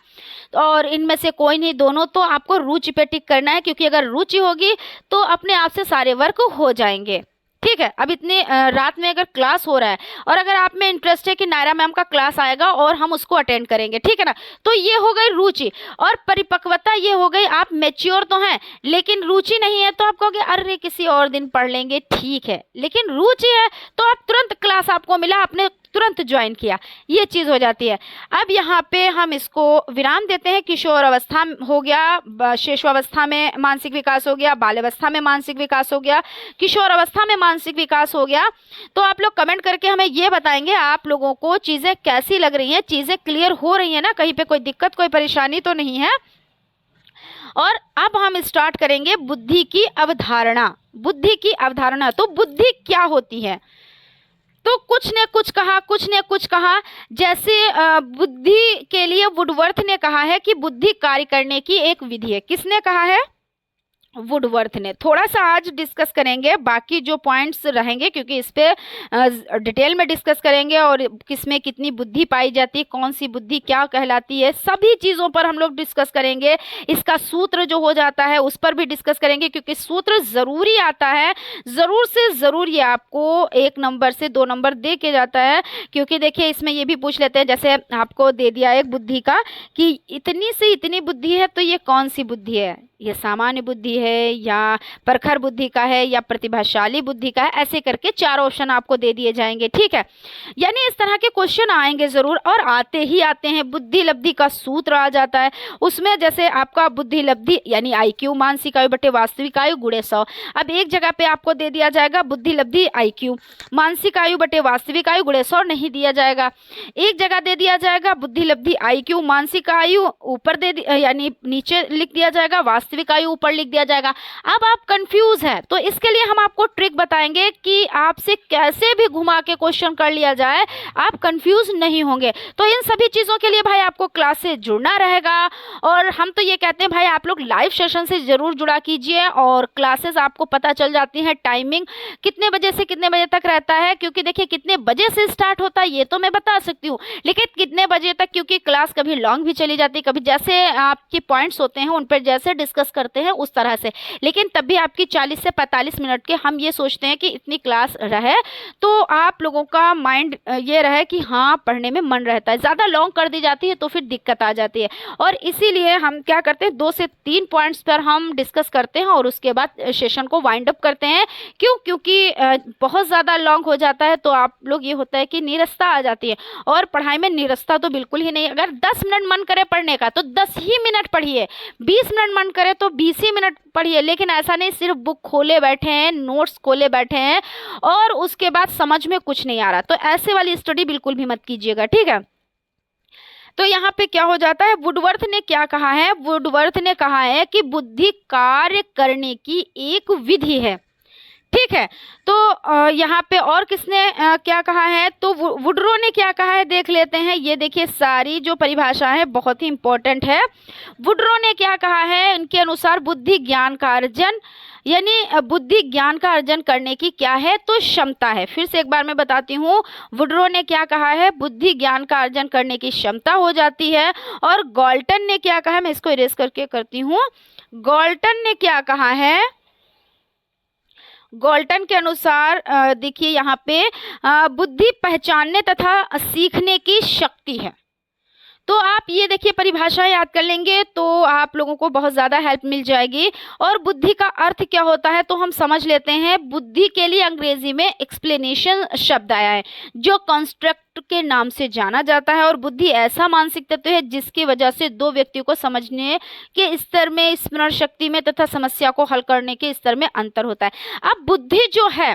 और इनमें से कोई नहीं, दोनों। तो आपको रुचि पे टिक करना है, क्योंकि अगर रुचि होगी तो अपने आप से सारे वर्क हो जाएंगे, ठीक है। अब इतने रात में अगर क्लास हो रहा है और अगर आप में इंटरेस्ट है कि नायरा मैम का क्लास आएगा और हम उसको अटेंड करेंगे, ठीक है ना, तो ये हो गई रुचि। और परिपक्वता ये हो गई, आप मैच्योर तो हैं लेकिन रुचि नहीं है, तो आप कहोगे अरे किसी और दिन पढ़ लेंगे, ठीक है। लेकिन रुचि है तो आप तुरंत, क्लास आपको मिला, आपने तुरंत ज्वाइन किया, ये चीज हो जाती है। अब यहाँ पे हम इसको विराम देते हैं। किशोर अवस्था हो गया, शिशुअवस्था में मानसिक विकास हो गया, बाल अवस्था में मानसिक विकास हो गया, किशोर अवस्था में मानसिक विकास हो गया। तो आप लोग कमेंट करके हमें ये बताएंगे आप लोगों को चीजें कैसी लग रही हैं, चीजें क्लियर हो रही है ना, कहीं पे कोई दिक्कत, कोई परेशानी तो नहीं है। और अब हम स्टार्ट करेंगे बुद्धि की अवधारणा। बुद्धि की अवधारणा, तो बुद्धि क्या होती है? तो कुछ ने कुछ कहा, कुछ ने कुछ कहा। जैसे बुद्धि के लिए वुडवर्थ ने कहा है कि बुद्धि कार्य करने की एक विधि है। किसने कहा है? वुडवर्थ ने। थोड़ा सा आज डिस्कस करेंगे, बाकी जो पॉइंट्स रहेंगे क्योंकि इस पे डिटेल में डिस्कस करेंगे, और किसमें कितनी बुद्धि पाई जाती है, कौन सी बुद्धि क्या कहलाती है, सभी चीज़ों पर हम लोग डिस्कस करेंगे। इसका सूत्र जो हो जाता है उस पर भी डिस्कस करेंगे, क्योंकि सूत्र ज़रूरी आता है, ज़रूर से ज़रूर ये आपको 1 नंबर से 2 नंबर दे के जाता है। क्योंकि देखिए इसमें ये भी पूछ लेते हैं, जैसे आपको दे दिया एक बुद्धि का कि इतनी से इतनी बुद्धि है, तो ये कौन सी बुद्धि है, ये सामान्य बुद्धि है या प्रखर बुद्धि का है या प्रतिभाशाली बुद्धि का है, ऐसे करके 4 ऑप्शन आपको दे दिए जाएंगे, ठीक है। यानी इस तरह के क्वेश्चन आएंगे जरूर, और आते ही आते हैं। बुद्धि लब्धि का सूत्र आ जाता है उसमें, जैसे आपका बुद्धि लब्धि यानी IQ, मानसिक आयु बटे वास्तविक आयु गुणे 100। अब एक जगह पे आपको दे दिया जाएगा बुद्धि लब्धि IQ, मानसिक आयु बटे वास्तविक आयु गुणे 100 नहीं दिया जाएगा। एक जगह दे दिया जाएगा बुद्धि लब्धि IQ, मानसिक आयु ऊपर यानी नीचे लिख दिया जाएगा, वास्तविक आयु ऊपर लिख दिया जाएगा। जाएगा। अब आप कंफ्यूज हैं तो इसके लिए हम आपको ट्रिक बताएंगे कि आपसे कैसे भी घुमा के क्वेश्चन कर लिया जाए, आप कंफ्यूज नहीं होंगे। तो इन सभी चीज़ों के लिए भाई आपको क्लास से जुड़ना रहेगा। और हम तो ये कहते हैं भाई आप लोग लाइव सेशन से ज़रूर जुड़ा कीजिए, और क्लासेस आपको पता चल जाती है टाइमिंग कितने बजे से कितने बजे तक रहता है। क्योंकि देखिए कितने बजे से स्टार्ट होता है ये तो मैं बता सकती हूँ, लेकिन कितने बजे तक, क्योंकि क्लास कभी लॉन्ग भी चली जाती है, कभी जैसे आपके पॉइंट्स होते हैं उन पर जैसे डिस्कस करते हैं उस तरह से, लेकिन तब भी आपकी 40 से 45 मिनट के हम ये सोचते हैं कि इतनी क्लास रहे तो आप लोगों का माइंड ये रहे कि हाँ पढ़ने में मन रहता है। ज़्यादा लॉन्ग कर दी जाती है तो फिर दिक्कत आ जाती है, और इसीलिए हम क्या करते हैं 2 से 3 पॉइंट्स पर हम डिस्कस करते हैं और उसके बाद सेशन को वाइंड अप करते हैं। क्यों? क्योंकि बहुत ज़्यादा लॉन्ग हो जाता है तो आप लोग ये होता है कि नीरसता आ जाती है, और पढ़ाई में नीरसता तो बिल्कुल ही नहीं। अगर 10 मिनट मन करे पढ़ने का तो 10 ही मिनट पढ़िए, 20 मिनट मन करे तो 20 ही मिनट पढ़िए, लेकिन ऐसा नहीं सिर्फ बुक खोले बैठे हैं, नोट्स खोले बैठे हैं और उसके बाद समझ में कुछ नहीं आ रहा, तो ऐसे वाली स्टडी बिल्कुल भी मत कीजिएगा, ठीक है। तो यहाँ पे क्या हो जाता है, वुडवर्थ ने क्या कहा है, वुडवर्थ ने कहा है कि बुद्धि कार्य करने की एक विधि है, ठीक है। तो यहाँ पे और किसने क्या कहा है, तो वुडरो ने क्या कहा है देख लेते हैं। ये देखिए सारी जो परिभाषा है बहुत ही इंपॉर्टेंट है। वुडरो ने क्या कहा है, उनके अनुसार बुद्धि ज्ञान का अर्जन, यानी बुद्धि ज्ञान का अर्जन करने की क्या है, तो क्षमता है। फिर से एक बार मैं बताती हूँ, वुडरो ने क्या कहा है, बुद्धि ज्ञान का अर्जन करने की क्षमता हो जाती है। और गॉल्टन ने क्या कहा है, मैं इसको इरेज करके करती हूँ। गॉल्टन ने क्या कहा है, गॉल्टन के अनुसार देखिए यहाँ पे बुद्धि पहचानने तथा सीखने की शक्ति है। तो आप ये देखिए परिभाषा याद कर लेंगे तो आप लोगों को बहुत ज़्यादा हेल्प मिल जाएगी। और बुद्धि का अर्थ क्या होता है तो हम समझ लेते हैं। बुद्धि के लिए अंग्रेजी में एक्सप्लेनेशन शब्द आया है जो कंस्ट्रक्ट के नाम से जाना जाता है। और बुद्धि ऐसा मानसिक तत्व है जिसकी वजह से दो व्यक्तियों को समझने के स्तर में, स्मरण शक्ति में तथा समस्या को हल करने के स्तर में अंतर होता है। अब बुद्धि जो है,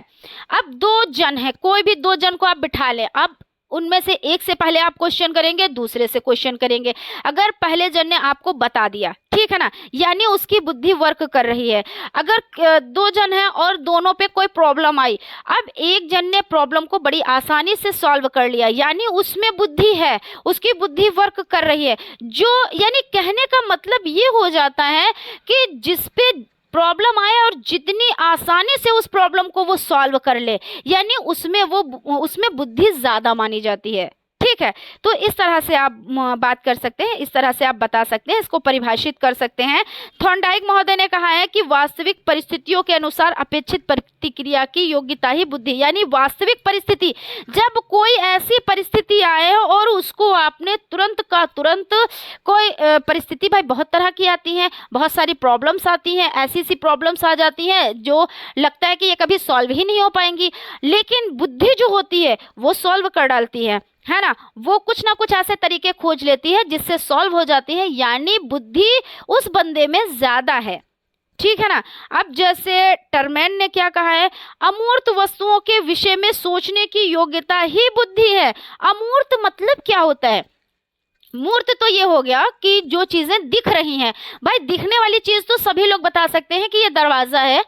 अब 2 जन है, कोई भी 2 जन को आप बिठा लें, अब उनमें से एक से पहले आप क्वेश्चन करेंगे, दूसरे से क्वेश्चन करेंगे। अगर पहले जन ने आपको बता दिया, ठीक है ना, यानी उसकी बुद्धि वर्क कर रही है। अगर 2 जन हैं और दोनों पे कोई प्रॉब्लम आई, अब एक जन ने प्रॉब्लम को बड़ी आसानी से सॉल्व कर लिया, यानी उसमें बुद्धि है, उसकी बुद्धि वर्क कर रही है। जो यानी कहने का मतलब ये हो जाता है कि जिस पे प्रॉब्लम आए और जितनी आसानी से उस प्रॉब्लम को वो सॉल्व कर ले, यानी उसमें बुद्धि ज़्यादा मानी जाती है, ठीक है। तो इस तरह से आप बात कर सकते हैं, इस तरह से आप बता सकते हैं, इसको परिभाषित कर सकते हैं। थॉर्नडाइक महोदय ने कहा है कि वास्तविक परिस्थितियों के अनुसार अपेक्षित प्रतिक्रिया की योग्यता ही बुद्धि, यानी वास्तविक परिस्थिति, जब कोई ऐसी परिस्थिति आए और उसको आपने तुरंत का तुरंत, कोई परिस्थिति भाई बहुत तरह की आती हैं, बहुत सारी प्रॉब्लम्स आती हैं, ऐसी सी प्रॉब्लम्स आ जाती हैं जो लगता है कि ये कभी सॉल्व ही नहीं हो पाएंगी, लेकिन बुद्धि जो होती है वो सॉल्व कर डालती है ना। वो कुछ ना कुछ ऐसे तरीके खोज लेती है जिससे सॉल्व हो जाती है, यानी बुद्धि उस बंदे में ज्यादा है, ठीक है ना। अब जैसे टर्मेन ने क्या कहा है, अमूर्त वस्तुओं के विषय में सोचने की योग्यता ही बुद्धि है। अमूर्त मतलब क्या होता है, मूर्त तो ये हो गया कि जो चीजें दिख रही हैं, भाई दिखने वाली चीज तो सभी लोग बता सकते हैं कि ये दरवाजा है,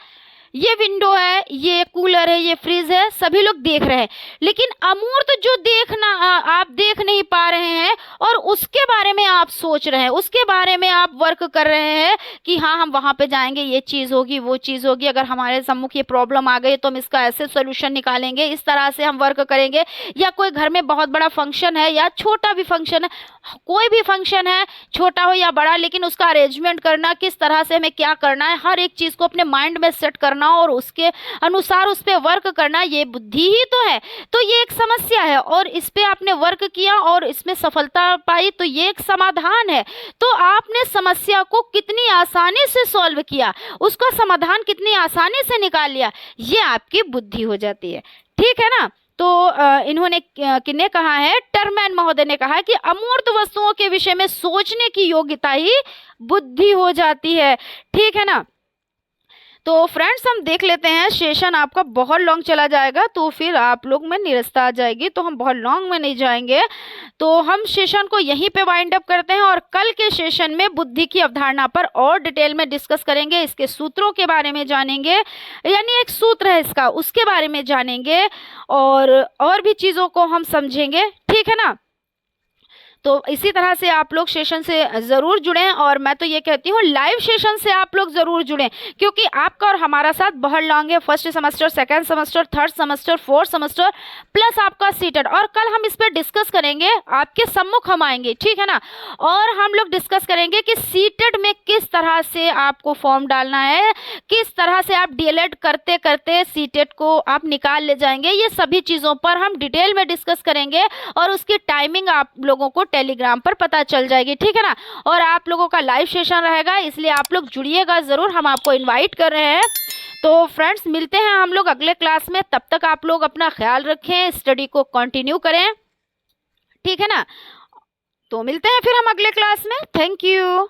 ये विंडो है, ये कूलर है, ये फ्रिज है, सभी लोग देख रहे हैं। लेकिन अमूर्त जो देखना आप देख नहीं पा रहे हैं और उसके बारे में आप सोच रहे हैं, उसके बारे में आप वर्क कर रहे हैं कि हाँ हम वहाँ पे जाएंगे, ये चीज़ होगी, वो चीज़ होगी, अगर हमारे सम्मुख ये प्रॉब्लम आ गई तो हम इसका ऐसे सोल्यूशन निकालेंगे, इस तरह से हम वर्क करेंगे। या कोई घर में बहुत बड़ा फंक्शन है या छोटा भी फंक्शन है, कोई भी फंक्शन है छोटा हो या बड़ा, लेकिन उसका अरेंजमेंट करना, किस तरह से हमें क्या करना है, हर एक चीज़ को अपने माइंड में सेट करना और उसके अनुसार उस पे वर्क करना, ये बुद्धि ही तो है। तो ये एक समस्या है और इस पे आपने वर्क किया और इसमें सफलता पाई, तो ये एक समाधान है। तो आपने समस्या को कितनी आसानी से सॉल्व किया, उसका समाधान कितनी आसानी से निकाल लिया, ये आपकी बुद्धि हो जाती है, ठीक है ना। तो इन्होंने किन्ने कहा है, टर्मैन महोदय ने कहा है कि अमूर्त वस्तुओं के विषय में सोचने की योग्यता ही बुद्धि हो जाती है, ठीक है ना। तो फ्रेंड्स हम देख लेते हैं, सेशन आपका बहुत लॉन्ग चला जाएगा तो फिर आप लोग में निरस्ता आ जाएगी, तो हम बहुत लॉन्ग में नहीं जाएंगे। तो हम सेशन को यहीं पे वाइंड अप करते हैं और कल के सेशन में बुद्धि की अवधारणा पर और डिटेल में डिस्कस करेंगे, इसके सूत्रों के बारे में जानेंगे, यानी एक सूत्र है इसका उसके बारे में जानेंगे और भी चीज़ों को हम समझेंगे, ठीक है ना। तो इसी तरह से आप लोग सेशन से ज़रूर जुड़ें और मैं तो ये कहती हूँ लाइव सेशन से आप लोग ज़रूर जुड़ें, क्योंकि आपका और हमारा साथ बहुत लॉन्ग है, first semester, second semester, third semester, fourth semester plus आपका सीटेट। और कल हम इस पर डिस्कस करेंगे, आपके सम्मुख हम आएंगे, ठीक है ना। और हम लोग डिस्कस करेंगे कि सीटेट में किस तरह से आपको फॉर्म डालना है, किस तरह से आप डीएलएड करते करते सीटेट को आप निकाल ले जाएंगे, ये सभी चीज़ों पर हम डिटेल में डिस्कस करेंगे और उसकी टाइमिंग आप लोगों को टेलीग्राम पर पता चल जाएगी, ठीक है ना। और आप लोगों का लाइव सेशन रहेगा, इसलिए आप लोग जुड़िएगा ज़रूर, हम आपको इनवाइट कर रहे हैं। तो फ्रेंड्स मिलते हैं हम लोग अगले क्लास में, तब तक आप लोग अपना ख्याल रखें, स्टडी को कंटिन्यू करें, ठीक है ना। तो मिलते हैं फिर हम अगले क्लास में। Thank you.